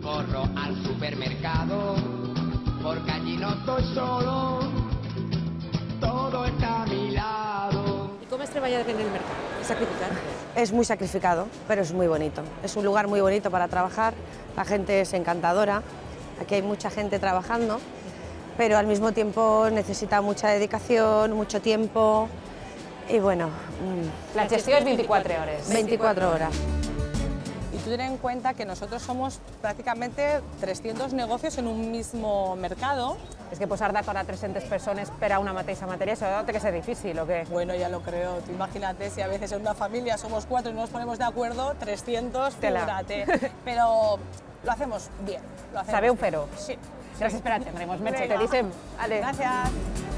corro al supermercado, porque allí no estoy solo, todo está a mi lado. ¿Y cómo es trabajar en el mercado? ¿Es sacrificar? Es muy sacrificado, pero es muy bonito. Es un lugar muy bonito para trabajar, la gente es encantadora, aquí hay mucha gente trabajando, pero al mismo tiempo necesita mucha dedicación, mucho tiempo y bueno... La gestión es 24 horas. 24 horas. Y tú ten en cuenta que nosotros somos prácticamente 300 negocios en un mismo mercado. És que posar d'acord a 300 persones per a una mateixa matèria, això té que ser difícil, ¿o qué? Bueno, ya lo creo. Tú imagínate si a veces en una familia somos 4 y no nos ponemos de acuerdo, 300, figúrate. Pero lo hacemos bien. Lo hacemos Sabeu bien. fer-ho? Sí. Gràcies per atendre'ns, Merche. Vinga. Te deixem. Ale. Gràcies.